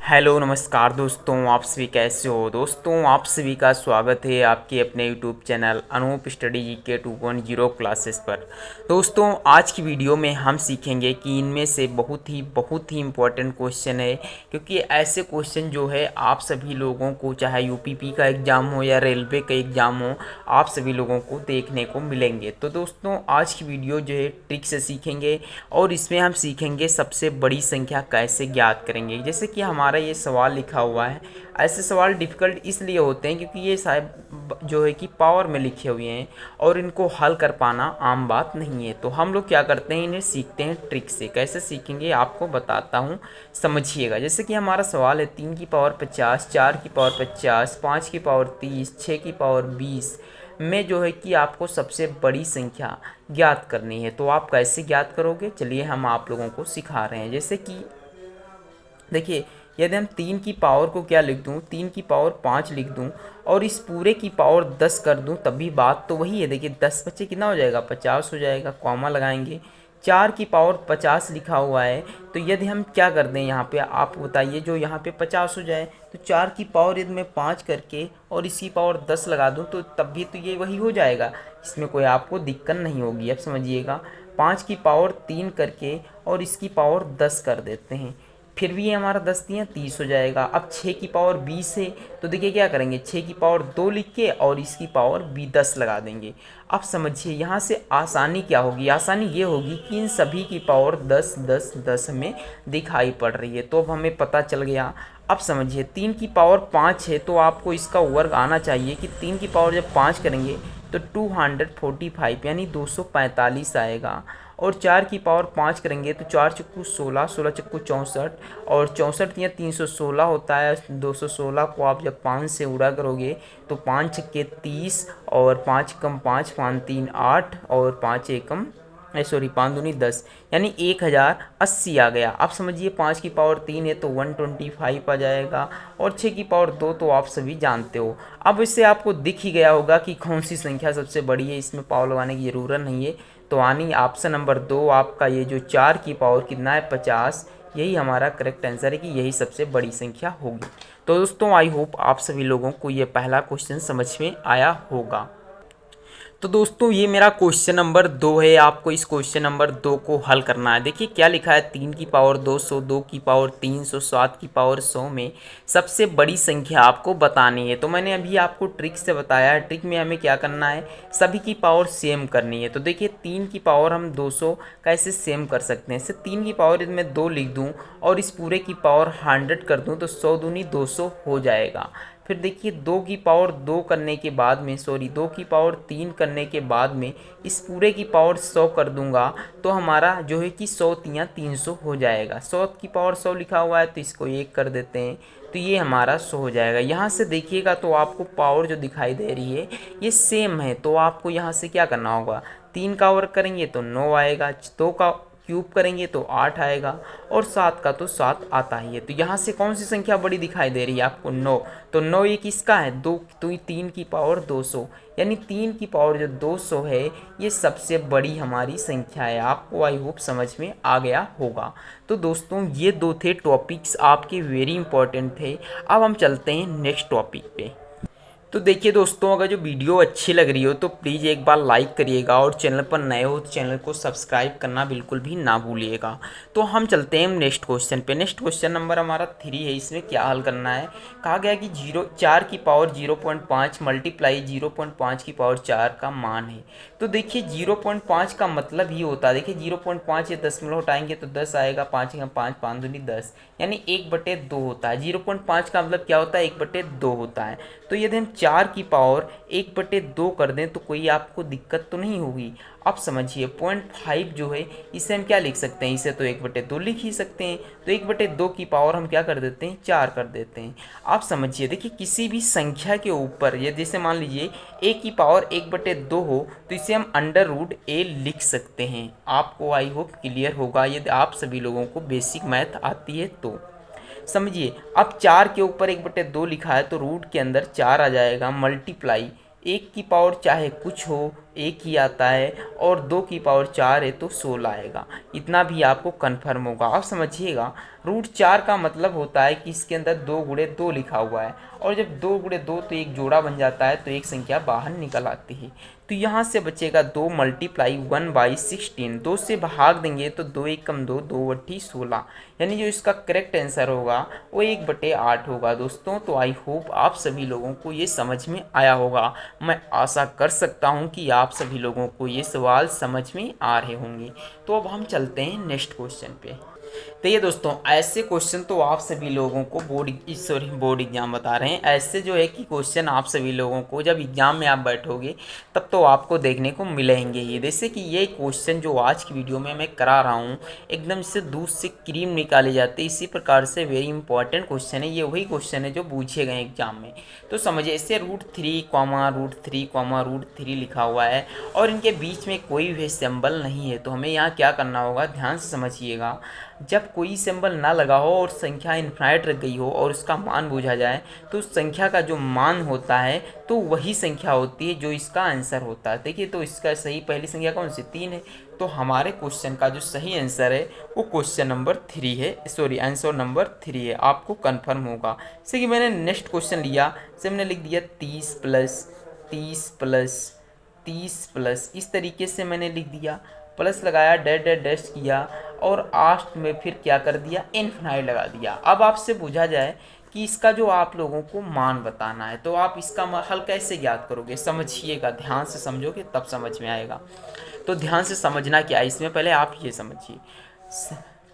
Hello नमस्कार दोस्तों, आप सभी कैसे हो। दोस्तों आप सभी का स्वागत है आपके अपने YouTube channel Anoop study GK 2.0 classes पर। दोस्तों आज की वीडियो में हम सीखेंगे कि इनमें से बहुत ही इम्पोर्टेंट क्वेश्चन है, क्योंकि ऐसे क्वेश्चन जो है आप सभी लोगों को, चाहे यूपीपी का एग्ज़ाम हो या रेलवे का एग्ज़ाम हो, आप सभी लोगों को देखने को मिलेंगे। तो दोस्तों आज की वीडियो जो है ट्रिक से सीखेंगे और इसमें हम सीखेंगे सबसे बड़ी संख्या कैसे ज्ञात करेंगे। जैसे कि हमारा ये सवाल लिखा हुआ है, ऐसे सवाल डिफ़िकल्ट इसलिए होते हैं क्योंकि ये शायद जो है कि पावर में लिखे हुए हैं और इनको हल कर पाना आम बात नहीं है। तो हम लोग क्या करते हैं, इन्हें सीखते हैं ट्रिक से। कैसे सीखेंगे आपको बताता हूँ, समझिएगा। जैसे कि हमारा सवाल है 3 की पावर 50, 4 की पावर 50, 5 की पावर 30, 6 की पावर 20 में जो है कि आपको सबसे बड़ी संख्या ज्ञात करनी है। तो आप कैसे ज्ञात करोगे, चलिए हम आप लोगों को सिखा रहे हैं। जैसे कि देखिए, यदि हम 3 की पावर को क्या लिख दूँ, 3 की पावर 5 लिख दूँ और इस पूरे की पावर 10 कर दूँ, तभी बात तो वही है। देखिए 10 बच्चे कितना हो जाएगा, 50 हो जाएगा, कॉमा लगाएंगे। 4 की पावर 50 लिखा हुआ है, तो यदि हम क्या कर दें यहाँ पे, आप बताइए, जो यहाँ पे 50 हो जाए, तो 4 की पावर यदि मैं 5 करके और इसकी पावर 10 लगा दूँ तो तब भी तो ये वही हो जाएगा, इसमें कोई आपको दिक्कत नहीं होगी। अब समझिएगा, 5 की पावर 3 करके और इसकी पावर 10 कर देते हैं, फिर भी ये हमारा 10 दिया 30 हो जाएगा। अब 6 की पावर 20 है, तो देखिए क्या करेंगे, 6 की पावर 2 लिख के और इसकी पावर भी 10 लगा देंगे। अब समझिए यहाँ से आसानी क्या होगी, आसानी ये होगी कि इन सभी की पावर 10 10 10 हमें दिखाई पड़ रही है, तो अब हमें पता चल गया। अब समझिए 3 की पावर 5 है, तो आपको इसका वर्ग आना चाहिए कि 3 की पावर जब 5 करेंगे तो 245 यानी 245 आएगा। और 4 की पावर 5 करेंगे तो 4 चक्कू 16, 16 चक्कू 64 और 64 या 316 होता है। 216 को आप जब 5 से उड़ा करोगे तो 5 छक्के 30 और 5 कम 5, 5 3 8 और 5 एकम 5 दूनी 10 यानी 1080 आ गया। आप समझिए 5 की पावर 3 है तो 125 आ जाएगा और 6 की पावर 2 तो आप सभी जानते हो। अब इससे आपको दिख ही गया होगा कि कौन सी संख्या सबसे बड़ी है, इसमें पावर लगाने की ज़रूरत नहीं है। तो आनी ऑप्शन नंबर 2 आपका, ये जो 4 की पावर कितना है 50, यही हमारा करेक्ट आंसर है कि यही सबसे बड़ी संख्या होगी। तो दोस्तों आई होप आप सभी लोगों को ये पहला क्वेश्चन समझ में आया होगा। तो दोस्तों ये मेरा क्वेश्चन नंबर 2 है, आपको इस क्वेश्चन नंबर 2 को हल करना है। देखिए क्या लिखा है, 3 की पावर 200, 2 की पावर 300, 7 की पावर 100 में सबसे बड़ी संख्या आपको बतानी है। तो मैंने अभी आपको ट्रिक से बताया है, ट्रिक में हमें क्या करना है, सभी की पावर सेम करनी है। तो देखिए 3 की पावर हम 200 कैसे सेम कर सकते हैं, इससे 3 की पावर यदि मैं 2 लिख दूँ और इस पूरे की पावर 100 कर दूँ तो 100 दूनी 200 हो जाएगा। फिर देखिए 2 की पावर 2 करने के बाद में, 2 की पावर 3 करने के बाद में इस पूरे की पावर 100 कर दूंगा तो हमारा जो है कि 100 तियाँ 300 हो जाएगा। 100 की पावर 100 लिखा हुआ है तो इसको 1 कर देते हैं, तो ये हमारा 100 हो जाएगा। यहाँ से देखिएगा तो आपको पावर जो दिखाई दे रही है ये सेम है, तो आपको यहाँ से क्या करना होगा, 3 का वर्ग करेंगे तो 9 आएगा, 2 का क्यूब करेंगे तो 8 आएगा और 7 का तो 7 आता ही है। तो यहाँ से कौन सी संख्या बड़ी दिखाई दे रही है आपको, 9। तो 9 ये किसका है, 2, तो 3 की पावर 200 यानी 3 की पावर जो 200 है ये सबसे बड़ी हमारी संख्या है। आपको आई होप समझ में आ गया होगा। तो दोस्तों ये 2 थे टॉपिक्स आपके, वेरी इंपॉर्टेंट थे। अब हम चलते हैं नेक्स्ट टॉपिक पे। तो देखिए दोस्तों, अगर जो वीडियो अच्छी लग रही हो तो प्लीज़ एक बार लाइक करिएगा और चैनल पर नए हो तो चैनल को सब्सक्राइब करना बिल्कुल भी ना भूलिएगा। तो हम चलते हैं नेक्स्ट क्वेश्चन पे। नेक्स्ट क्वेश्चन नंबर हमारा 3 है, इसमें क्या हल करना है। कहा गया कि 4 की पावर 0.5 मल्टीप्लाई 0.5 की पावर 4 का मान है। तो देखिए 0.5 का मतलब ही होता है, देखिए 0.5 ये 10 हटाएंगे तो 10 आएगा, 5 का 5, 5 दूनी 10 यानी 1/2 होता है। 0.5 का मतलब क्या होता है, 1/2 होता है। तो यदि हम 4 की पावर 1/2 कर दें तो कोई आपको दिक्कत तो नहीं होगी। अब समझिए 0.5 जो है इसे हम क्या लिख सकते हैं, इसे तो 1/2 लिख ही सकते हैं। तो 1/2 की पावर हम क्या कर देते हैं, 4 कर देते हैं। आप समझिए, देखिए किसी भी संख्या के ऊपर ये जैसे मान लीजिए a की पावर 1/2 हो तो इसे हम √a लिख सकते हैं। आपको आई होप क्लियर होगा यदि आप सभी लोगों को बेसिक मैथ आती है तो। समझिए अब 4 के ऊपर 1/2 लिखा है तो रूट के अंदर 4 आ जाएगा, मल्टीप्लाई 1 की पावर चाहे कुछ हो 1 ही आता है और 2 की पावर 4 है तो 16 आएगा। इतना भी आपको कन्फर्म होगा। आप समझिएगा रूट 4 का मतलब होता है कि इसके अंदर 2 गुणे 2 लिखा हुआ है, और जब 2 गुणे 2 तो एक जोड़ा बन जाता है, तो एक संख्या बाहर निकल आती है। तो यहाँ से बचेगा 2 मल्टीप्लाई 1/16, 2 से भाग देंगे तो 2 एकम 2, 2 × 16, यानी जो इसका करेक्ट आंसर होगा वो 1/8 होगा दोस्तों। तो आई होप आप सभी लोगों को ये समझ में आया होगा। मैं आशा कर सकता हूँ कि आप सभी लोगों को ये सवाल समझ में आ रहे होंगे। तो अब हम चलते हैं नेक्स्ट क्वेश्चन पे। तो ये दोस्तों ऐसे क्वेश्चन तो आप सभी लोगों को बोर्ड एग्जाम बता रहे हैं, ऐसे जो है कि क्वेश्चन आप सभी लोगों को जब एग्जाम में आप बैठोगे तब तो आपको देखने को मिलेंगे ही। जैसे कि ये क्वेश्चन जो आज की वीडियो में मैं करा रहा हूँ, एकदम से दूध से क्रीम निकाले जाते, इसी प्रकार से वेरी इंपॉर्टेंट क्वेश्चन है। ये वही क्वेश्चन है जो पूछे गए एग्जाम में। तो समझिए, इससे √3, लिखा हुआ है और इनके बीच में कोई भी सिंबल नहीं है। तो हमें यहाँ क्या करना होगा, ध्यान से समझिएगा। जब कोई सिंबल ना लगा हो और संख्या इनफाइनाइट रख गई हो और उसका मान पूछा जाए, तो उस संख्या का जो मान होता है तो वही संख्या होती है जो इसका आंसर होता है। देखिए, तो इसका सही पहली संख्या कौन सी, 3 है। तो हमारे क्वेश्चन का जो सही आंसर है वो क्वेश्चन नंबर 3 है, आंसर नंबर 3 है, आपको कंफर्म होगा। जैसे कि मैंने नेक्स्ट क्वेश्चन लिया, से मैंने लिख दिया 30 प्लस 30 प्लस 30 प्लस, इस तरीके से मैंने लिख दिया, प्लस लगाया, डैश डैश डैश किया और लास्ट में फिर क्या कर दिया, इनफिनाइट लगा दिया। अब आपसे पूछा जाए कि इसका जो आप लोगों को मान बताना है, तो आप इसका हल कैसे ज्ञात करोगे, समझिएगा, ध्यान से समझोगे तब समझ में आएगा। तो ध्यान से समझना क्या है इसमें, पहले आप ये समझिए,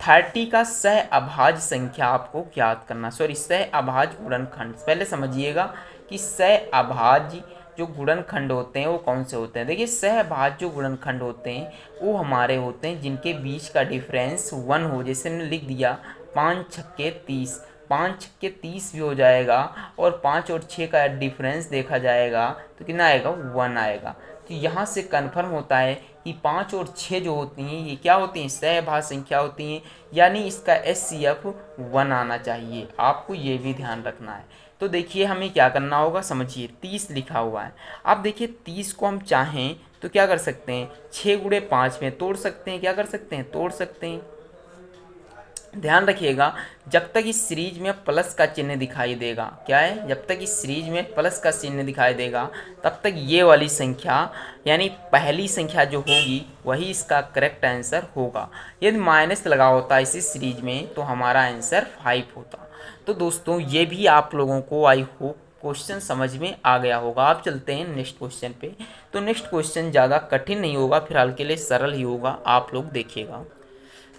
30 का सह अभाज्य संख्या आपको ज्ञात करना, सह अभाज्य गुणनखंड। पहले समझिएगा कि सह अभाज्य जो गुणनखंड होते हैं वो कौन से होते हैं। देखिए, सहभाज्य जो गुणनखंड होते हैं वो हमारे होते हैं जिनके बीच का डिफरेंस 1 हो। जैसे मैंने लिख दिया 5 छक्के 30, 5 छक्के 30 भी हो जाएगा और 5 और 6 का डिफरेंस देखा जाएगा तो कितना आएगा, 1 आएगा। तो यहाँ से कन्फर्म होता है कि 5 और 6 जो होती हैं ये क्या होती हैं, सहभाज्य संख्या होती हैं, यानी इसका HCF 1 आना चाहिए। आपको ये भी ध्यान रखना है। तो देखिए हमें क्या करना होगा, समझिए, 30 लिखा हुआ है। अब देखिए 30 को हम चाहें तो क्या कर सकते हैं, 6 × 5 में तोड़ सकते हैं, क्या कर सकते हैं, तोड़ सकते हैं। ध्यान रखिएगा, जब तक इस सीरीज में प्लस का चिन्ह दिखाई देगा, क्या है, जब तक इस सीरीज में प्लस का चिन्ह दिखाई देगा तब तक ये वाली संख्या यानी पहली संख्या जो होगी वही इसका करेक्ट आंसर होगा। यदि माइनस लगा होता इसी सीरीज में तो हमारा आंसर 5 होता। तो दोस्तों ये भी आप लोगों को आई होप क्वेश्चन समझ में आ गया होगा। आप चलते हैं नेक्स्ट क्वेश्चन पे। तो नेक्स्ट क्वेश्चन ज़्यादा कठिन नहीं होगा, फिलहाल के लिए सरल ही होगा, आप लोग देखिएगा।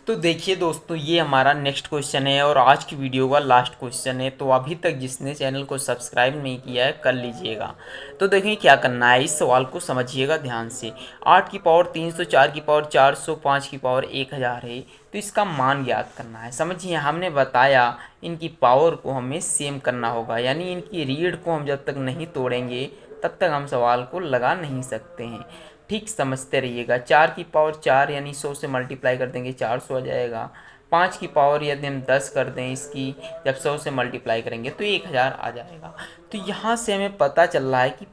तो देखिए दोस्तों, ये हमारा नेक्स्ट क्वेश्चन है और आज की वीडियो का लास्ट क्वेश्चन है। तो अभी तक जिसने चैनल को सब्सक्राइब नहीं किया है कर लीजिएगा। तो देखिए क्या करना है, इस सवाल को समझिएगा ध्यान से। 8 की पावर 300, 4 की पावर 400, 5 की पावर 1000 है, तो इसका मान ज्ञात करना है। समझिए, हमने बताया इनकी पावर को हमें सेम करना होगा, यानी इनकी रीड को हम जब तक नहीं तोड़ेंगे तब तक हम सवाल को लगा नहीं सकते हैं। ठीक समझते रहिएगा। 4 की पावर 4 यानी 100 से मल्टीप्लाई कर देंगे 400 आ जाएगा। 5 की पावर यदि हम 10 कर दें इसकी, जब 100 से मल्टीप्लाई करेंगे तो 1000 आ जाएगा। तो यहाँ से हमें पता चल रहा है कि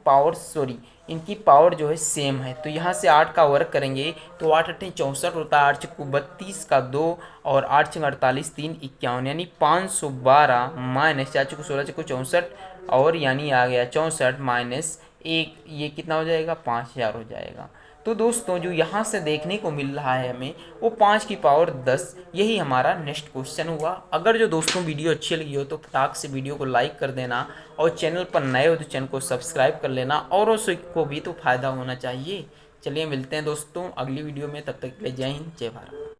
इनकी पावर जो है सेम है। तो यहाँ से 8 का वर्क करेंगे तो 8 8 64 होता है, 8 चक्कू 32 का 2 और 8 6 48, 3 51, यानी 512 माइनस 4 चक्कू 16 चक्कू 64 और यानी आ गया 64 माइनस 1, ये कितना हो जाएगा, 5000 हो जाएगा। तो दोस्तों जो यहाँ से देखने को मिल रहा है हमें वो 5 की पावर 10, यही हमारा नेक्स्ट क्वेश्चन हुआ। अगर जो दोस्तों वीडियो अच्छी लगी हो तो फटाक से वीडियो को लाइक कर देना और चैनल पर नए हो तो चैनल को सब्सक्राइब कर लेना, और को भी तो फ़ायदा होना चाहिए। चलिए मिलते हैं दोस्तों अगली वीडियो में, तब तक के लिए जय हिंद जय भारत।